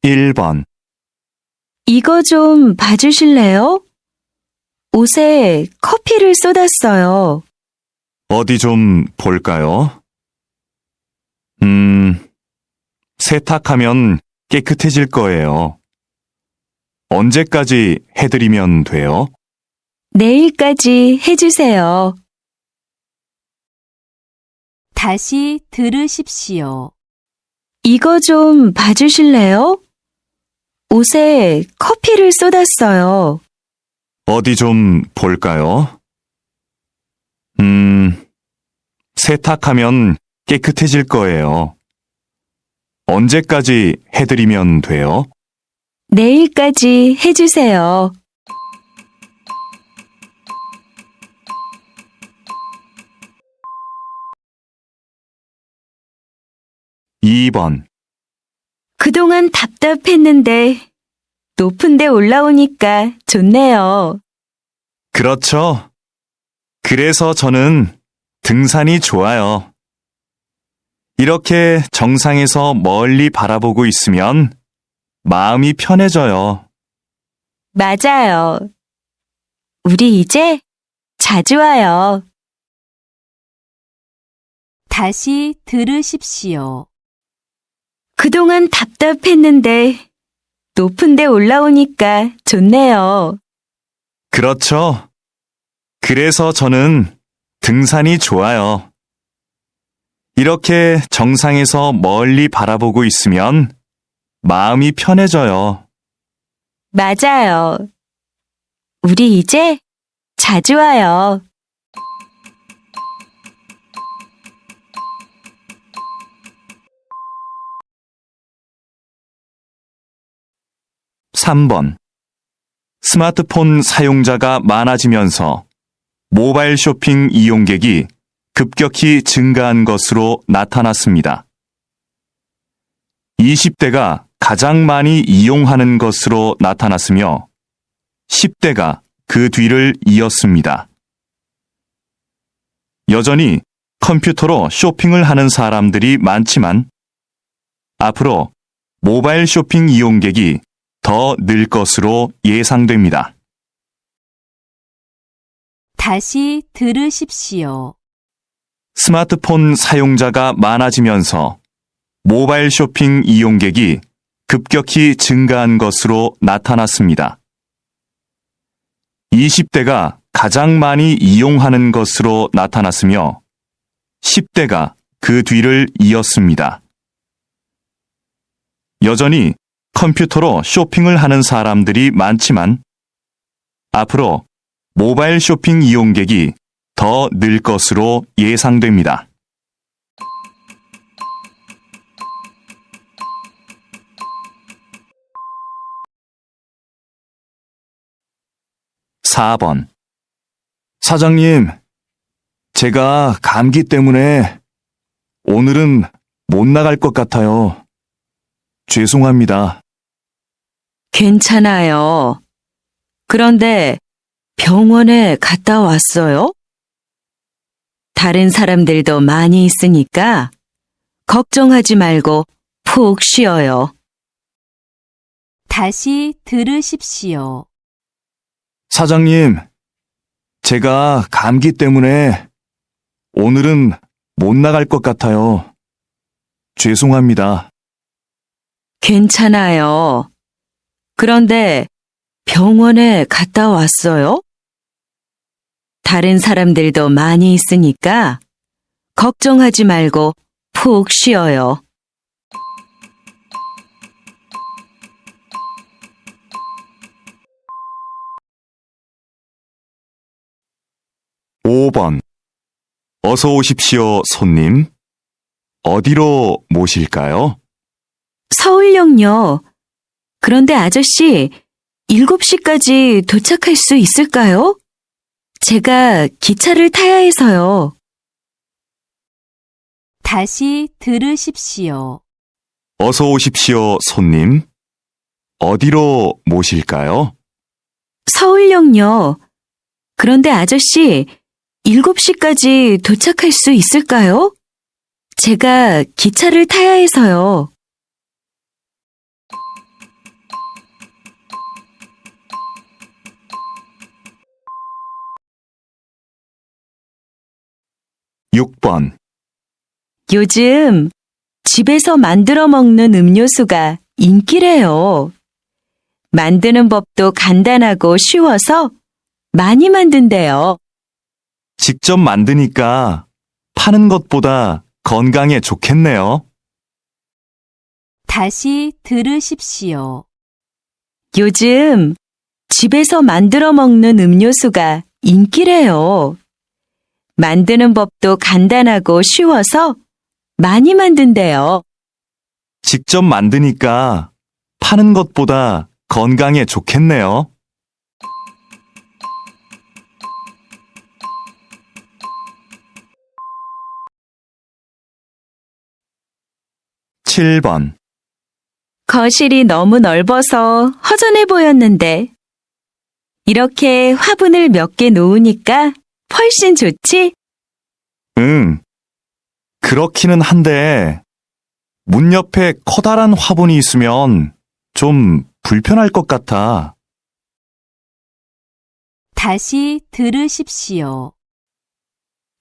1번. 이거 좀 봐주실래요? 옷에 커피를 쏟았어요. 어디 좀 볼까요? 세탁하면 깨끗해질 거예요. 언제까지 해드리면 돼요? 내일까지 해주세요. 다시 들으십시오. 이거 좀 봐주실래요? 옷에 커피를 쏟았어요. 어디 좀 볼까요? 세탁하면 깨끗해질 거예요. 언제까지 해드리면 돼요? 내일까지 해주세요. 2번. 그동안 답답했는데 높은 데 올라오니까 좋네요. 그렇죠. 그래서 저는 등산이 좋아요. 이렇게 정상에서 멀리 바라보고 있으면 마음이 편해져요. 맞아요. 우리 이제 자주 와요. 다시 들으십시오. 그동안 답답했는데 높은 데 올라오니까 좋네요. 그렇죠. 그래서 저는 등산이 좋아요. 이렇게 정상에서 멀리 바라보고 있으면 마음이 편해져요. 맞아요. 우리 이제 자주 와요. 3번. 스마트폰 사용자가 많아지면서 모바일 쇼핑 이용객이 급격히 증가한 것으로 나타났습니다. 20대가 가장 많이 이용하는 것으로 나타났으며 10대가 그 뒤를 이었습니다. 여전히 컴퓨터로 쇼핑을 하는 사람들이 많지만 앞으로 모바일 쇼핑 이용객이 더 늘 것으로 예상됩니다. 다시 들으십시오. 스마트폰 사용자가 많아지면서 모바일 쇼핑 이용객이 급격히 증가한 것으로 나타났습니다. 20대가 가장 많이 이용하는 것으로 나타났으며 10대가 그 뒤를 이었습니다. 여전히 컴퓨터로 쇼핑을 하는 사람들이 많지만 앞으로 모바일 쇼핑 이용객이 더 늘 것으로 예상됩니다. 4번. 사장님, 제가 감기 때문에 오늘은 못 나갈 것 같아요. 죄송합니다. 괜찮아요. 그런데 병원에 갔다 왔어요? 다른 사람들도 많이 있으니까 걱정하지 말고 푹 쉬어요. 다시 들으십시오. 사장님, 제가 감기 때문에 오늘은 못 나갈 것 같아요. 죄송합니다. 괜찮아요. 그런데 병원에 갔다 왔어요? 다른 사람들도 많이 있으니까 걱정하지 말고 푹 쉬어요. 5번. 어서 오십시오, 손님. 어디로 모실까요? 서울역요. 그런데 아저씨, 7시까지 도착할 수 있을까요? 제가 기차를 타야 해서요. 다시 들으십시오. 어서 오십시오, 손님. 어디로 모실까요? 서울역요. 그런데 아저씨, 7시까지 도착할 수 있을까요? 제가 기차를 타야 해서요. 6번. 요즘 집에서 만들어 먹는 음료수가 인기래요. 만드는 법도 간단하고 쉬워서 많이 만든대요. 직접 만드니까 파는 것보다 건강에 좋겠네요. 다시 들으십시오. 요즘 집에서 만들어 먹는 음료수가 인기래요. 만드는 법도 간단하고 쉬워서 많이 만든대요. 직접 만드니까 파는 것보다 건강에 좋겠네요. (7번) 거실이 너무 넓어서 허전해 보였는데 이렇게 화분을 몇 개 놓으니까 훨씬 좋지? 응, 그렇기는 한데 문 옆에 커다란 화분이 있으면 좀 불편할 것 같아. 다시 들으십시오.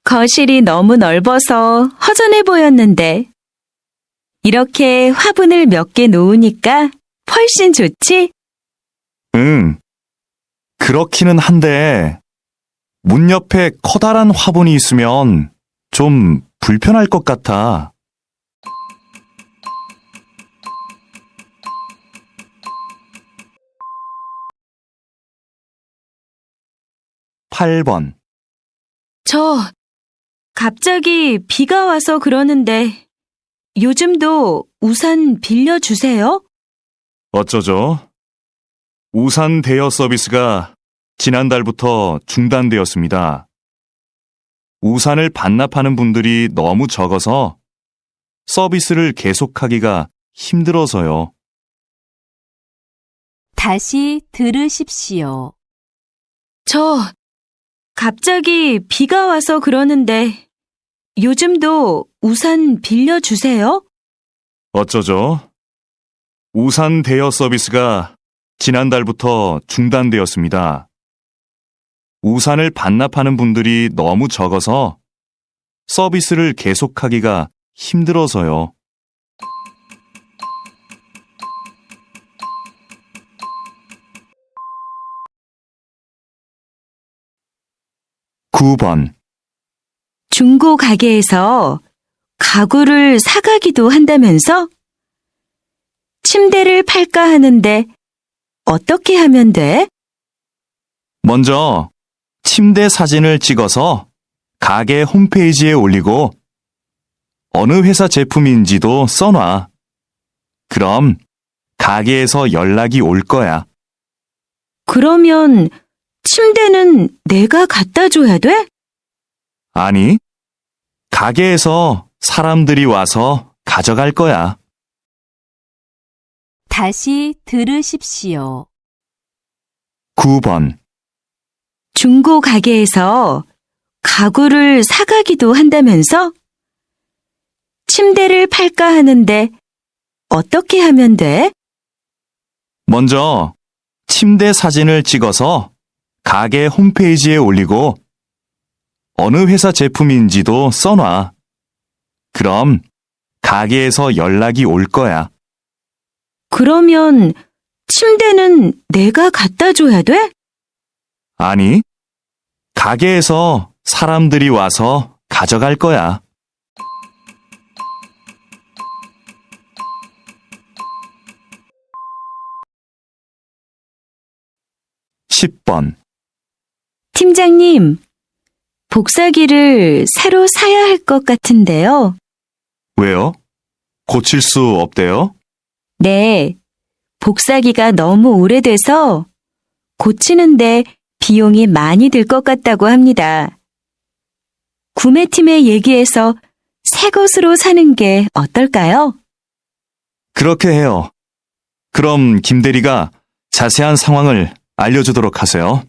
거실이 너무 넓어서 허전해 보였는데 이렇게 화분을 몇 개 놓으니까 훨씬 좋지? 응, 그렇기는 한데 문 옆에 커다란 화분이 있으면 좀 불편할 것 같아. (8번) 저 갑자기 비가 와서 그러는데 요즘도 우산 빌려주세요? 어쩌죠? 우산 대여 서비스가 지난달부터 중단되었습니다. 우산을 반납하는 분들이 너무 적어서 서비스를 계속하기가 힘들어서요. 다시 들으십시오. 저 갑자기 비가 와서 그러는데 요즘도 우산 빌려주세요? 어쩌죠? 우산 대여 서비스가 지난달부터 중단되었습니다. 우산을 반납하는 분들이 너무 적어서 서비스를 계속하기가 힘들어서요. (9번) 중고 가게에서 가구를 사가기도 한다면서? 침대를 팔까 하는데 어떻게 하면 돼? 먼저 침대 사진을 찍어서 가게 홈페이지에 올리고 어느 회사 제품인지도 써놔. 그럼 가게에서 연락이 올 거야. 그러면 침대는 내가 갖다 줘야 돼? 아니, 가게에서 사람들이 와서 가져갈 거야. 다시 들으십시오. (9번) 중고 가게에서 가구를 사가기도 한다면서? 침대를 팔까 하는데 어떻게 하면 돼? 먼저 침대 사진을 찍어서 가게 홈페이지에 올리고 어느 회사 제품인지도 써놔. 그럼 가게에서 연락이 올 거야. 그러면 침대는 내가 갖다 줘야 돼? 아니, 가게에서 사람들이 와서 가져갈 거야. (10번) 팀장님, 복사기를 새로 사야 할 것 같은데요. 왜요? 고칠 수 없대요? 네, 복사기가 너무 오래돼서 고치는데 비용이 많이 들 것 같다고 합니다. 구매팀에 얘기해서 새 것으로 사는 게 어떨까요? 그렇게 해요. 그럼 김 대리가 자세한 상황을 알려주도록 하세요.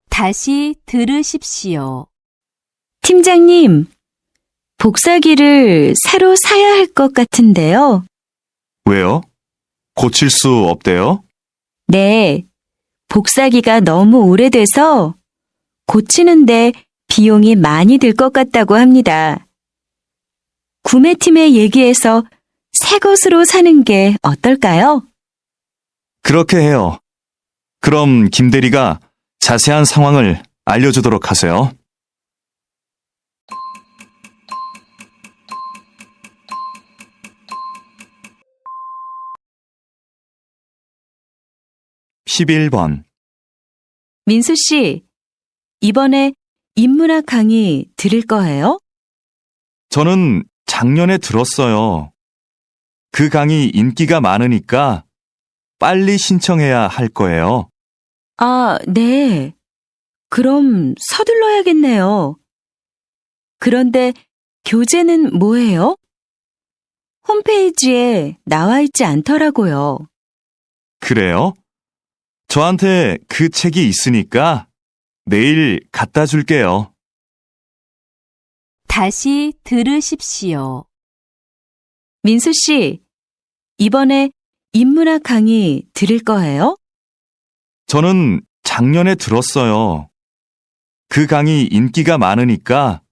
다시 들으십시오. 팀장님, 복사기를 새로 사야 할 것 같은데요. 왜요? 고칠 수 없대요? 네, 복사기가 너무 오래돼서 고치는데 비용이 많이 들 것 같다고 합니다. 구매팀에 얘기해서 새 것으로 사는 게 어떨까요? 그렇게 해요. 그럼 김 대리가 자세한 상황을 알려주도록 하세요. (11번) 민수 씨, 이번에 인문학 강의 들을 거예요? 저는 작년에 들었어요. 그 강의 인기가 많으니까 빨리 신청해야 할 거예요. 아, 네. 그럼 서둘러야겠네요. 그런데 교재는 뭐예요? 홈페이지에 나와 있지 않더라고요. 그래요? 저한테 그 책이 있으니까 내일 갖다 줄게요. 다시 들으십시오. 민수 씨, 이번에 인문학 강의 들을 거예요? 저는 작년에 들었어요. 그 강의 인기가 많으니까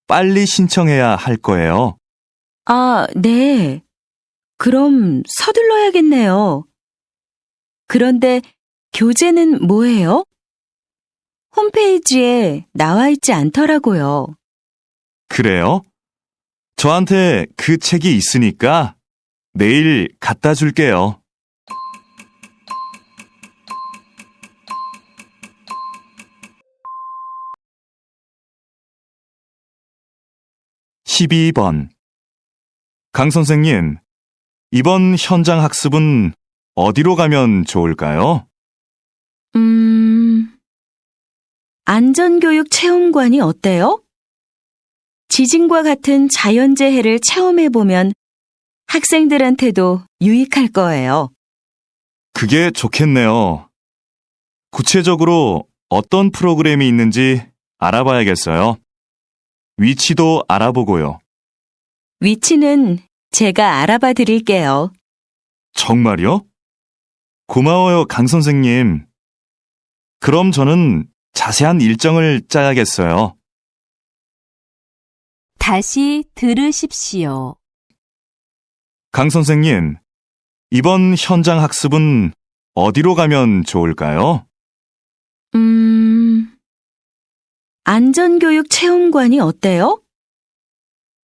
빨리 신청해야 할 거예요. 아, 네. 그럼 서둘러야겠네요. 그런데 교재는 뭐예요? 홈페이지에 나와 있지 않더라고요. 그래요? 저한테 그 책이 있으니까 내일 갖다 줄게요. (12번) 강 선생님, 이번 현장 학습은 어디로 가면 좋을까요? 안전교육 체험관이 어때요? 지진과 같은 자연재해를 체험해보면 학생들한테도 유익할 거예요. 그게 좋겠네요. 구체적으로 어떤 프로그램이 있는지 알아봐야겠어요. 위치도 알아보고요. 위치는 제가 알아봐 드릴게요. 정말요? 고마워요, 강 선생님. 그럼 저는 자세한 일정을 짜야겠어요. 다시 들으십시오. 강 선생님, 이번 현장 학습은 어디로 가면 좋을까요? 안전교육 체험관이 어때요?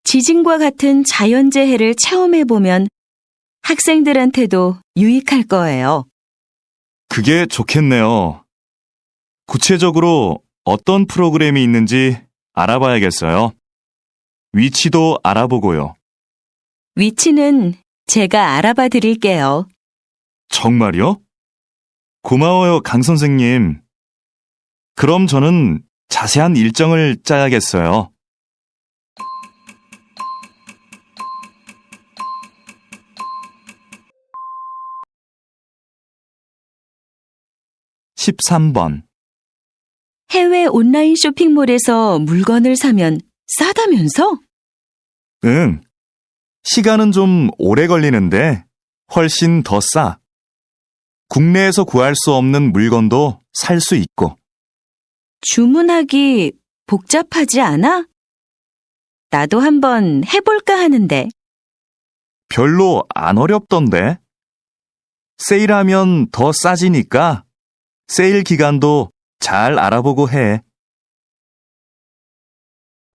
지진과 같은 자연재해를 체험해보면 학생들한테도 유익할 거예요. 그게 좋겠네요. 구체적으로 어떤 프로그램이 있는지 알아봐야겠어요. 위치도 알아보고요. 위치는 제가 알아봐 드릴게요. 정말요? 고마워요, 강 선생님. 그럼 저는 자세한 일정을 짜야겠어요. (13번) 해외 온라인 쇼핑몰에서 물건을 사면 싸다면서? 응. 시간은 좀 오래 걸리는데 훨씬 더 싸. 국내에서 구할 수 없는 물건도 살 수 있고. 주문하기 복잡하지 않아? 나도 한번 해볼까 하는데. 별로 안 어렵던데. 세일하면 더 싸지니까 세일 기간도 잘 알아보고 해.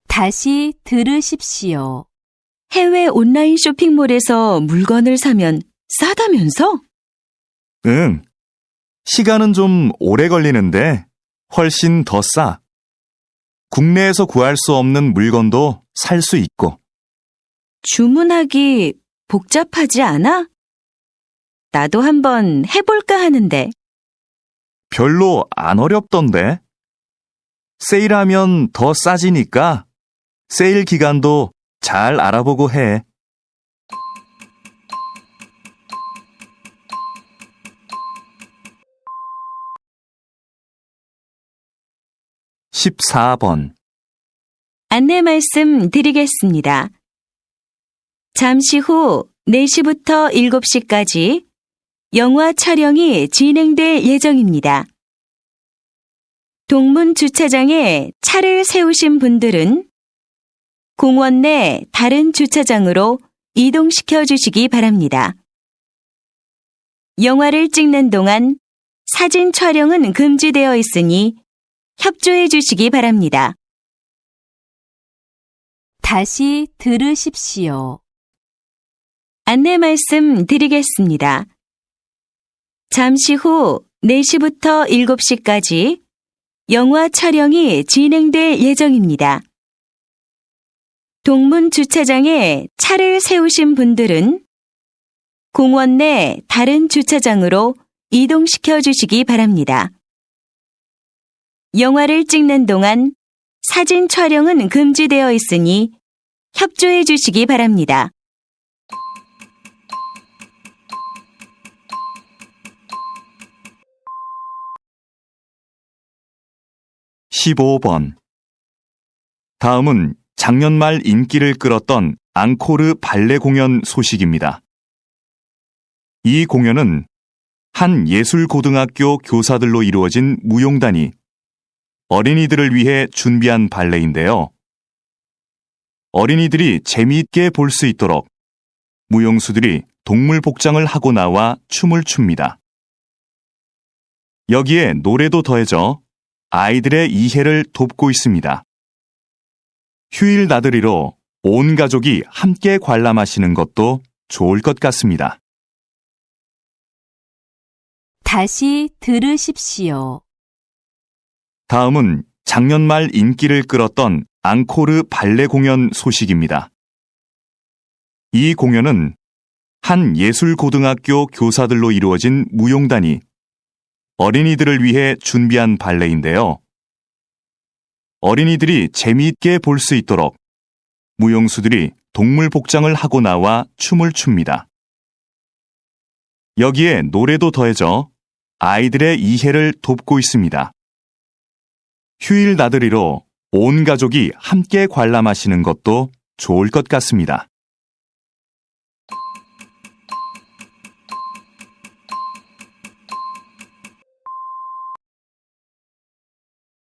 다시 들으십시오. 해외 온라인 쇼핑몰에서 물건을 사면 싸다면서? 응. 시간은 좀 오래 걸리는데 훨씬 더 싸. 국내에서 구할 수 없는 물건도 살 수 있고. 주문하기 복잡하지 않아? 나도 한번 해볼까 하는데. 별로 안 어렵던데. 세일하면 더 싸지니까 세일 기간도 잘 알아보고 해. (14번) 안내 말씀 드리겠습니다. 잠시 후 4시부터 7시까지 영화 촬영이 진행될 예정입니다. 동문 주차장에 차를 세우신 분들은 공원 내 다른 주차장으로 이동시켜 주시기 바랍니다. 영화를 찍는 동안 사진 촬영은 금지되어 있으니 협조해 주시기 바랍니다. 다시 들으십시오. 안내 말씀 드리겠습니다. 잠시 후 4시부터 7시까지 영화 촬영이 진행될 예정입니다. 동문 주차장에 차를 세우신 분들은 공원 내 다른 주차장으로 이동시켜 주시기 바랍니다. 영화를 찍는 동안 사진 촬영은 금지되어 있으니 협조해 주시기 바랍니다. (15번) 다음은 작년 말 인기를 끌었던 앙코르 발레 공연 소식입니다. 이 공연은 한 예술고등학교 교사들로 이루어진 무용단이 어린이들을 위해 준비한 발레인데요. 어린이들이 재미있게 볼 수 있도록 무용수들이 동물 복장을 하고 나와 춤을 춥니다. 여기에 노래도 더해져 아이들의 이해를 돕고 있습니다. 휴일 나들이로 온 가족이 함께 관람하시는 것도 좋을 것 같습니다. 다시 들으십시오. 다음은 작년 말 인기를 끌었던 앙코르 발레 공연 소식입니다. 이 공연은 한 예술고등학교 교사들로 이루어진 무용단이 어린이들을 위해 준비한 발레인데요. 어린이들이 재미있게 볼 수 있도록 무용수들이 동물 복장을 하고 나와 춤을 춥니다. 여기에 노래도 더해져 아이들의 이해를 돕고 있습니다. 휴일 나들이로 온 가족이 함께 관람하시는 것도 좋을 것 같습니다.